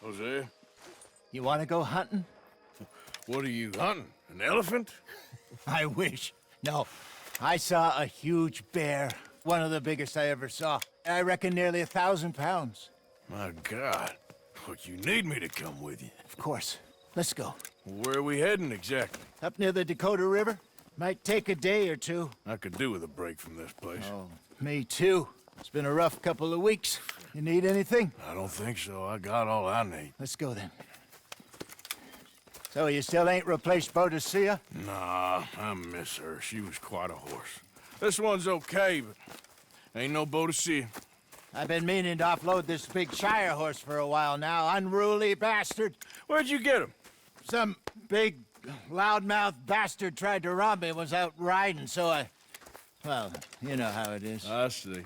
Jose, You want to go hunting? what are you hunting? An elephant? I wish. No. I saw a huge bear. One of the biggest I ever saw. I reckon nearly 1,000 pounds. My God. Look, you need me to come with you. Of course. Let's go. Where are we heading exactly? Up near the Dakota River. Might take a day or two. I could do with a break from this place. Oh, me too. It's been a rough couple of weeks. You need anything? I don't think so. I got all I need. Let's go then. So you still ain't replaced Boadicea? Nah, I miss her. She was quite a horse. This one's okay, but ain't no Boadicea. I've been meaning to offload this big Shire horse for a while now. Unruly bastard. Where'd you get him? Some big, loudmouth bastard tried to rob me and was out riding, so well, you know how it is. I see.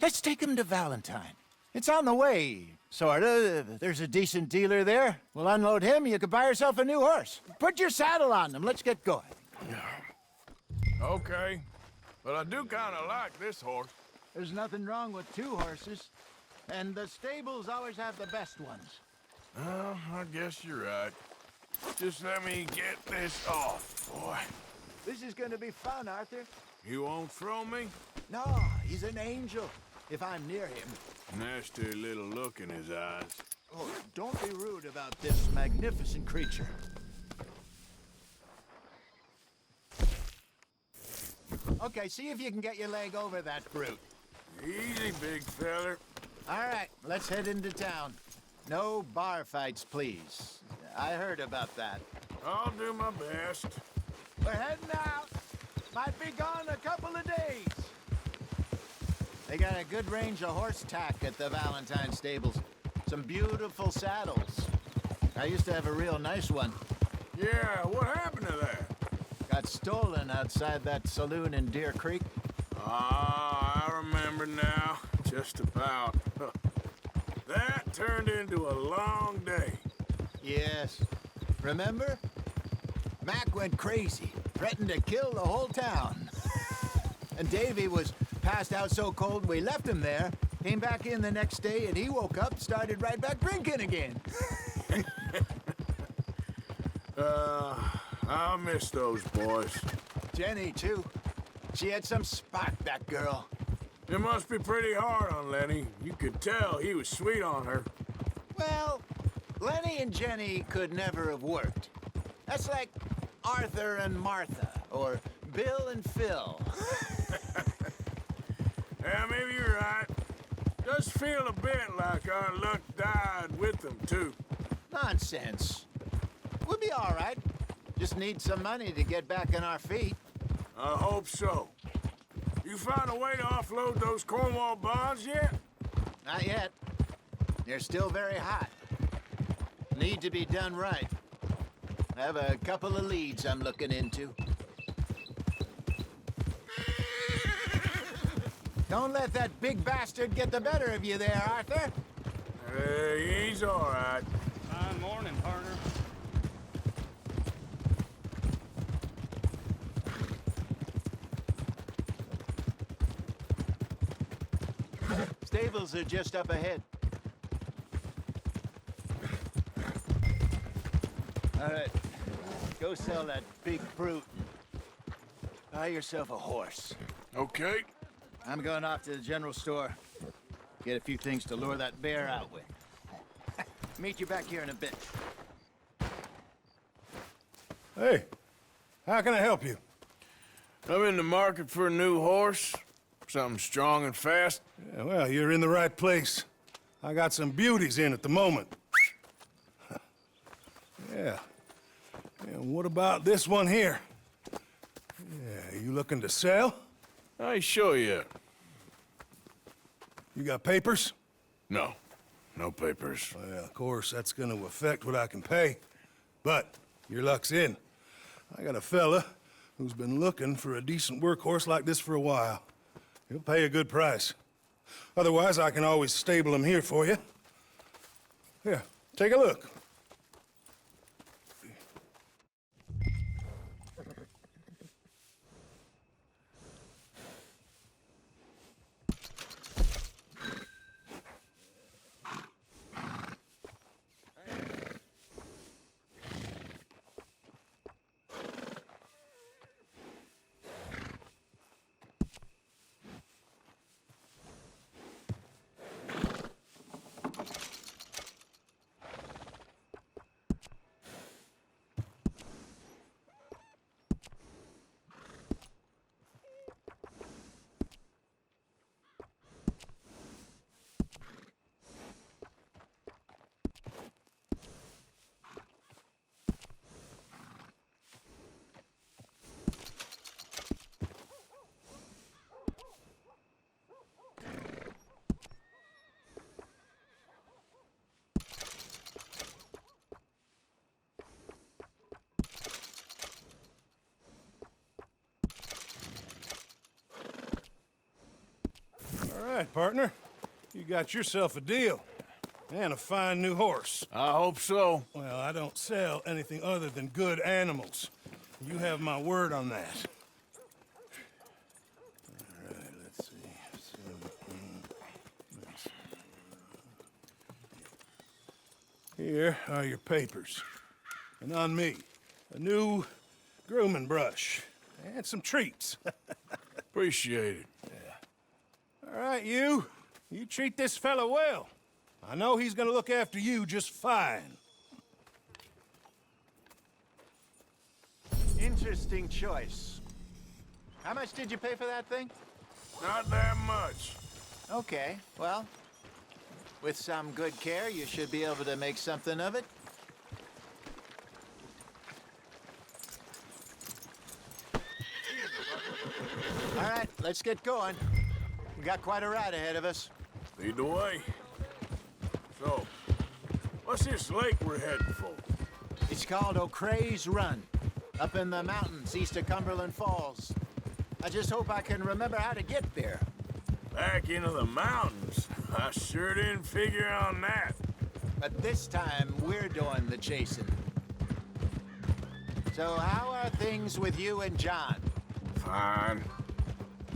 Let's take him to Valentine. It's on the way, sorta. There's a decent dealer there. We'll unload him, you could buy yourself a new horse. Put your saddle on him, let's get going. Okay, but I do kind of like this horse. There's nothing wrong with two horses, and the stables always have the best ones. Well, I guess you're right. Just let me get this off, boy. This is gonna be fun, Arthur. You won't throw me? No, he's an angel, if I'm near him. Nasty little look in his eyes. Oh, don't be rude about this magnificent creature. Okay, see if you can get your leg over that brute. Easy, big feller. All right, let's head into town. No bar fights, please. I heard about that. I'll do my best. We're heading out. Might be gone a couple of days. They got a good range of horse tack at the Valentine stables. Some beautiful saddles. I used to have a real nice one. Yeah, what happened to that? Got stolen outside that saloon in Deer Creek. Ah, I remember now. Just about. That turned into a long day. Yes. Remember? Mac went crazy, threatened to kill the whole town. And Davy was passed out so cold we left him there, came back in the next day, and he woke up, started right back drinking again. I miss those boys. Jenny, too. She had some spark, that girl. It must be pretty hard on Lenny. You could tell he was sweet on her. Well, Lenny and Jenny could never have worked. That's like Arthur and Martha, or Bill and Phil. Yeah, maybe you're right. Does feel a bit like our luck died with them, too. Nonsense. We'll be all right. Just need some money to get back on our feet. I hope so. You found a way to offload those Cornwall bonds yet? Not yet. They're still very hot. Need to be done right. I have a couple of leads I'm looking into. Don't let that big bastard get the better of you there, Arthur. Hey, he's all right. Fine morning, partner. Stables are just up ahead. All right, go sell that big brute. Buy yourself a horse. Okay. I'm going off to the general store. Get a few things to lure that bear out with. Meet you back here in a bit. Hey, how can I help you? I'm in the market for a new horse. Something strong and fast. Yeah, well, you're in the right place. I got some beauties in at the moment. Yeah. And what about this one here? Yeah, you looking to sell? I ain't sure yet. You got papers? No. No papers. Well, of course, that's gonna affect what I can pay. But your luck's in. I got a fella who's been looking for a decent workhorse like this for a while. He'll pay a good price. Otherwise, I can always stable him here for you. Here, take a look. right, partner. You got yourself a deal. And a fine new horse. I hope so. Well, I don't sell anything other than good animals. You have my word on that. All right, let's see. Here are your papers. And on me, a new grooming brush. And some treats. Appreciate it. All right, you. You treat this fella well. I know he's gonna look after you just fine. Interesting choice. How much did you pay for that thing? Not that much. Okay, well, with some good care, you should be able to make something of it. All right, let's get going. We got quite a ride ahead of us. Lead the way. So, what's this lake we're heading for? It's called O'Creagh's Run, up in the mountains east of Cumberland Falls. I just hope I can remember how to get there. Back into the mountains? I sure didn't figure on that. But this time, we're doing the chasing. So how are things with you and John? Fine.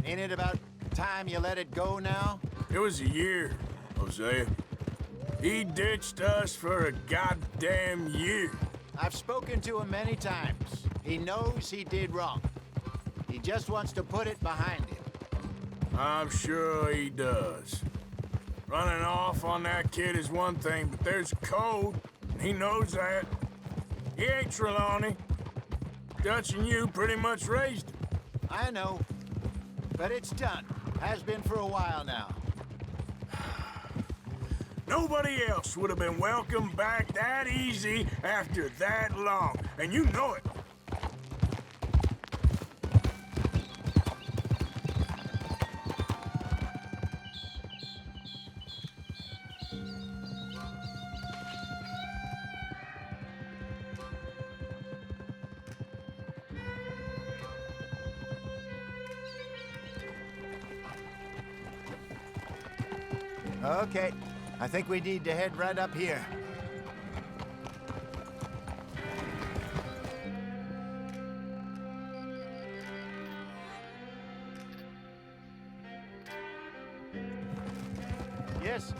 Ain't it about time you let it go now? It was a year, Hosea. He ditched us for a goddamn year. I've spoken to him many times. He knows he did wrong. He just wants to put it behind him. I'm sure he does. Running off on that kid is one thing, but there's code, and he knows that. He ain't Trelawney. Dutch and you pretty much raised him. I know, but it's done. Has been for a while now. Nobody else would have been welcomed back that easy after that long, and you know it. Okay, I think we need to head right up here. Yes,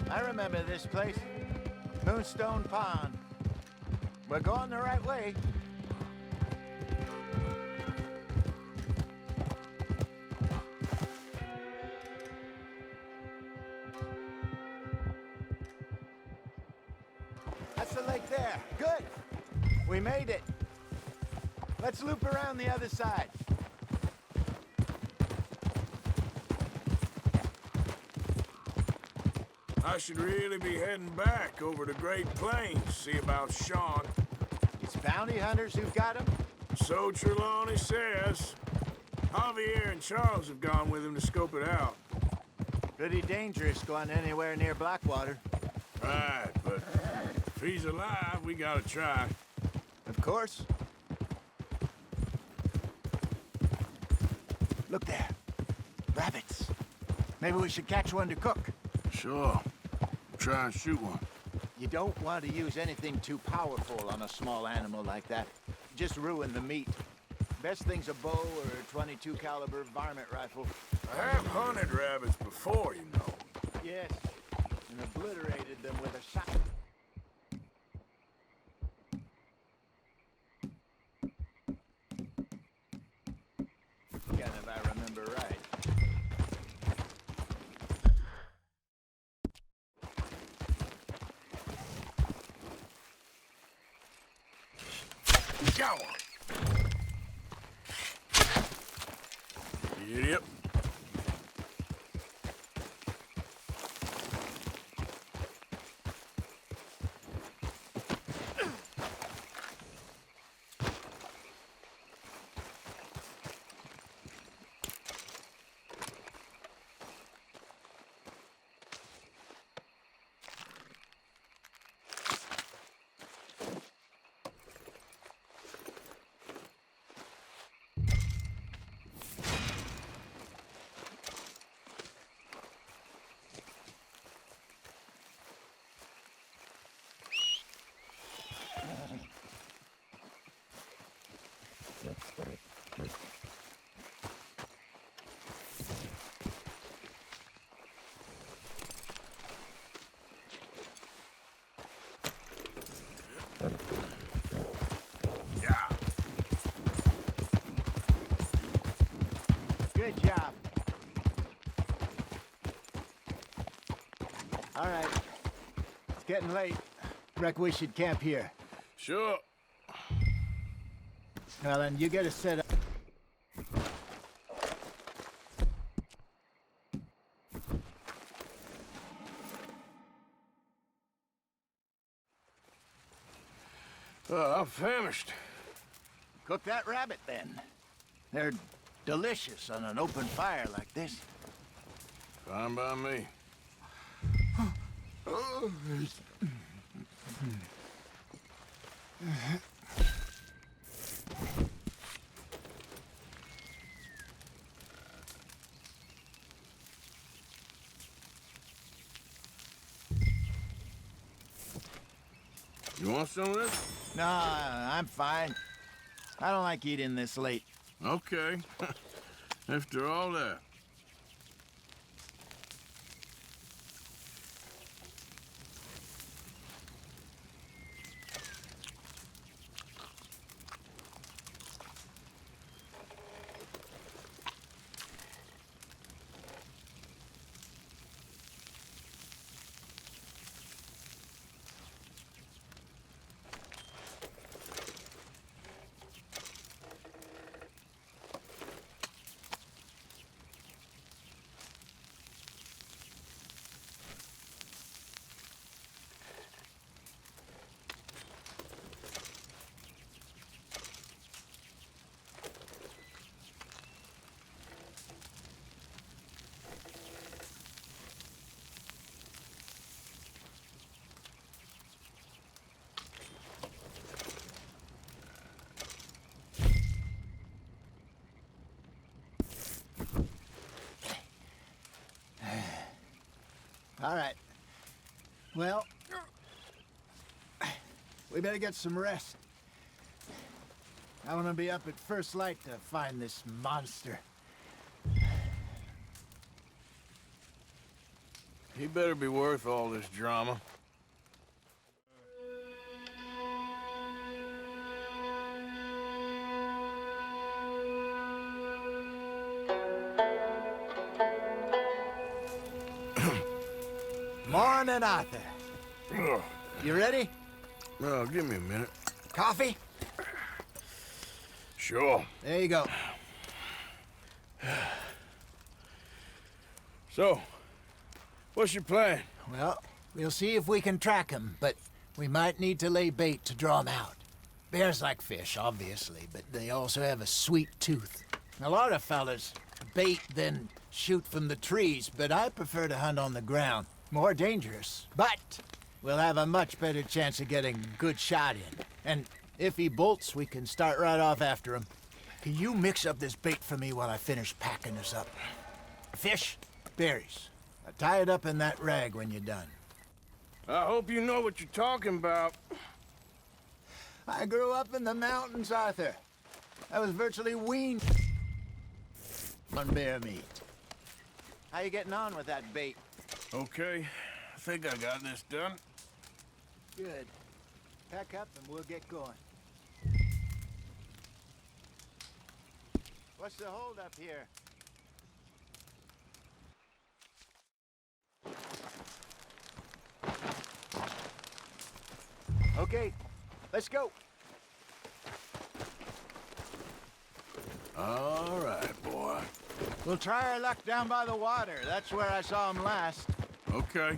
I remember this place. Moonstone Pond. We're going the right way. That's the lake there. Good. We made it. Let's loop around the other side. I should really be heading back over to Great Plains, see about Sean. It's bounty hunters who've got him? So Trelawney says. Javier and Charles have gone with him to scope it out. Pretty dangerous going anywhere near Blackwater. Right, but if he's alive, we gotta try. Of course. Look there. Rabbits. Maybe we should catch one to cook. Sure. Try and shoot one. You don't want to use anything too powerful on a small animal like that. Just ruin the meat. Best thing's a bow or a 22 caliber varmint rifle. I have hunted rabbits before, you know. Yes, and obliterated them with a shot. Again, if I remember right. Got one. Yep. All right. It's getting late. Reckon we should camp here. Sure. Well, then you get us set up. I'm famished. Cook that rabbit, then. They're delicious on an open fire like this. Fine by me. You want some of this? No, I'm fine. I don't like eating this late. Okay. After all that. All right. Well, we better get some rest. I want to be up at first light to find this monster. He better be worth all this drama. Morning, Arthur. Ugh. You ready? Well, give me a minute. Coffee? Sure. There you go. So, what's your plan? Well, we'll see if we can track him, but we might need to lay bait to draw him out. Bears like fish, obviously, but they also have a sweet tooth. A lot of fellas bait, then shoot from the trees, but I prefer to hunt on the ground. More dangerous, but we'll have a much better chance of getting a good shot in. And if he bolts, we can start right off after him. Can you mix up this bait for me while I finish packing this up? Fish, berries. Tie it up in that rag when you're done. I hope you know what you're talking about. I grew up in the mountains, Arthur. I was virtually weaned on bear meat. How you getting on with that bait? Okay, I think I got this done. Good. Pack up and we'll get going. What's the hold up here? Okay, let's go. All right, boy. We'll try our luck down by the water. That's where I saw him last. Okay.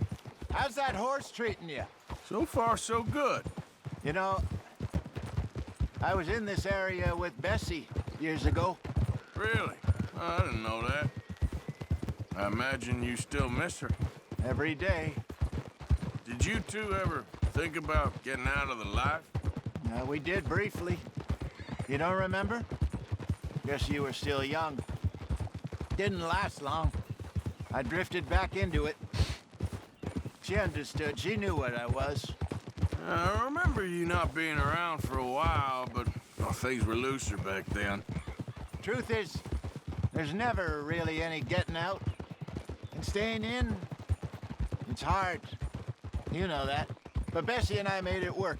How's that horse treating you? So far, so good. You know, I was in this area with Bessie years ago. Really? I didn't know that. I imagine you still miss her. Every day. Did you two ever think about getting out of the life? We did briefly. You don't remember? Guess you were still young. Didn't last long. I drifted back into it. She understood. She knew what I was. I remember you not being around for a while, but well, things were looser back then. Truth is, there's never really any getting out. And staying in, it's hard. You know that. But Bessie and I made it work.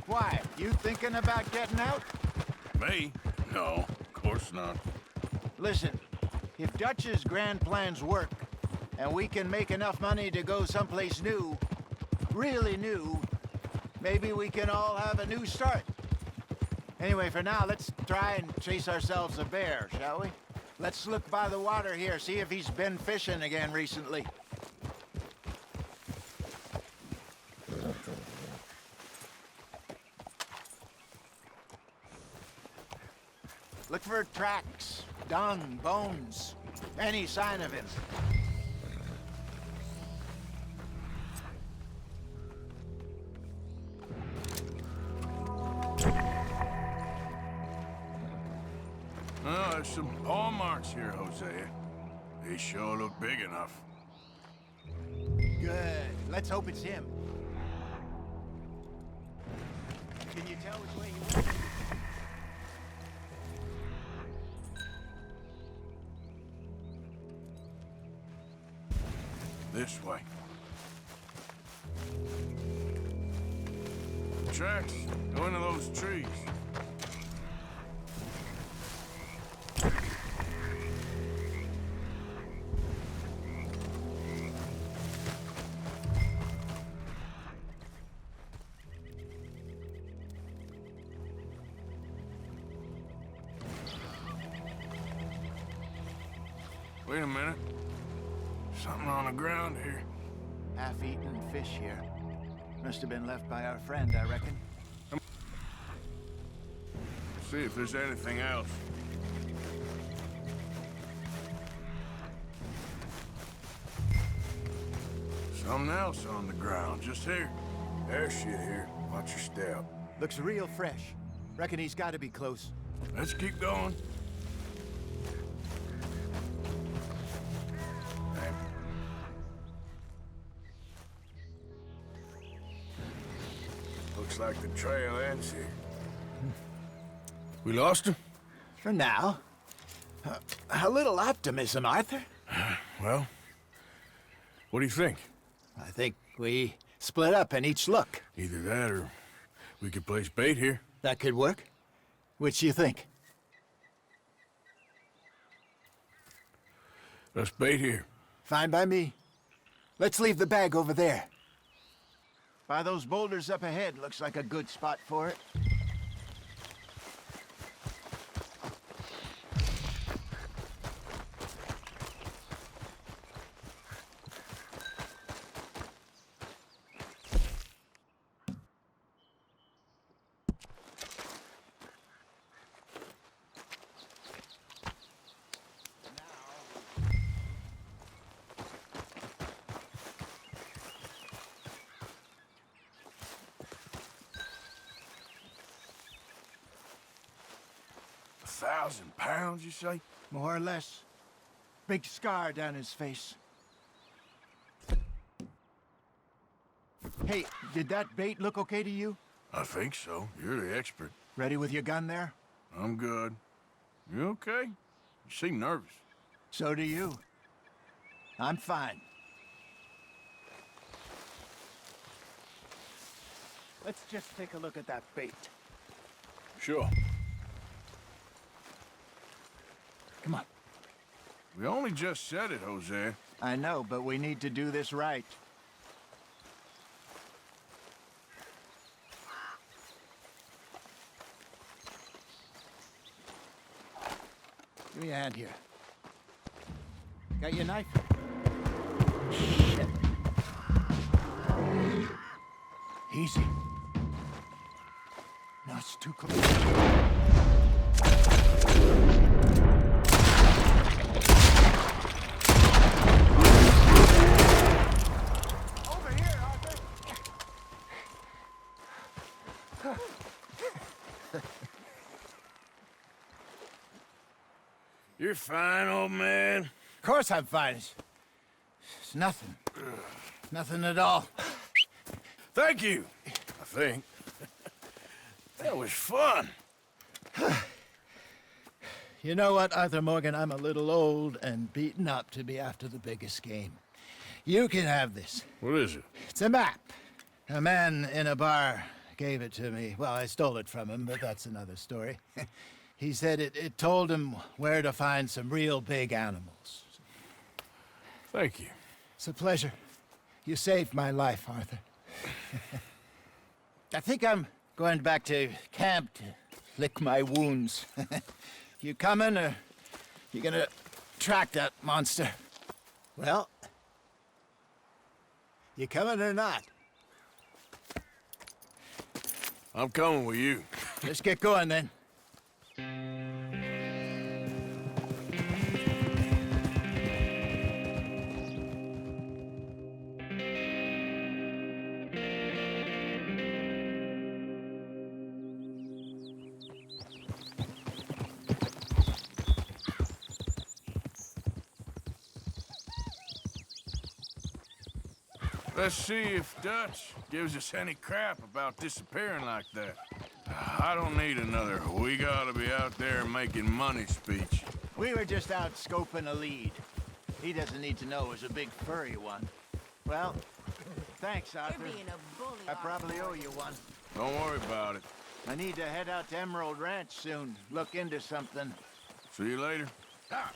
Why? You thinking about getting out? Me? No, of course not. Listen, if Dutch's grand plans work, and we can make enough money to go someplace new, really new, maybe we can all have a new start. Anyway, for now, let's try and chase ourselves a bear, shall we? Let's look by the water here, see if he's been fishing again recently. Look for tracks, dung, bones, any sign of him. Oh, there's some paw marks here, Hosea. They sure look big enough. Good. Let's hope it's him. Can you tell which way he went? This way. Tracks. Go into those trees. Wait a minute. Something on the ground here. Half-eaten fish here. Must have been left by our friend, I reckon. See if there's anything else. Something else on the ground, just here. There's shit here. Watch your step. Looks real fresh. Reckon he's got to be close. Let's keep going. Looks like the trail ends here. We lost him? For now. A little optimism, Arthur. Well, what do you think? I think we split up and each look. Either that or we could place bait here. That could work. Which you think? Let's bait here. Fine by me. Let's leave the bag over there. By those boulders up ahead, looks like a good spot for it. £1,000, you say? More or less. Big scar down his face. Hey, did that bait look okay to you? I think so. You're the expert. Ready with your gun there? I'm good. You okay? You seem nervous. So do you. I'm fine. Let's just take a look at that bait. Sure. Come on. We only just said it, Jose. I know, but we need to do this right. Give me a hand here. Got your knife? Shit. Easy. No, it's too close. You're fine, old man. Of course I'm fine. It's nothing. Nothing at all. Thank you, I think. That was fun. You know what, Arthur Morgan? I'm a little old and beaten up to be after the biggest game. You can have this. What is it? It's a map. A man in a bar gave it to me. Well, I stole it from him, but that's another story. He said it told him where to find some real big animals. Thank you. It's a pleasure. You saved my life, Arthur. I think I'm going back to camp to lick my wounds. You coming, or you gonna track that monster? Well, you coming or not? I'm coming with you. Let's get going, then. Let's see if Dutch gives us any crap about disappearing like that. I don't need another "we gotta be out there making money" speech. We were just out scoping a lead. He doesn't need to know it was a big furry one. Well, thanks, Arthur. You're being a bully. I probably owe you one. Don't worry about it. I need to head out to Emerald Ranch soon. Look into something. See you later. Ah.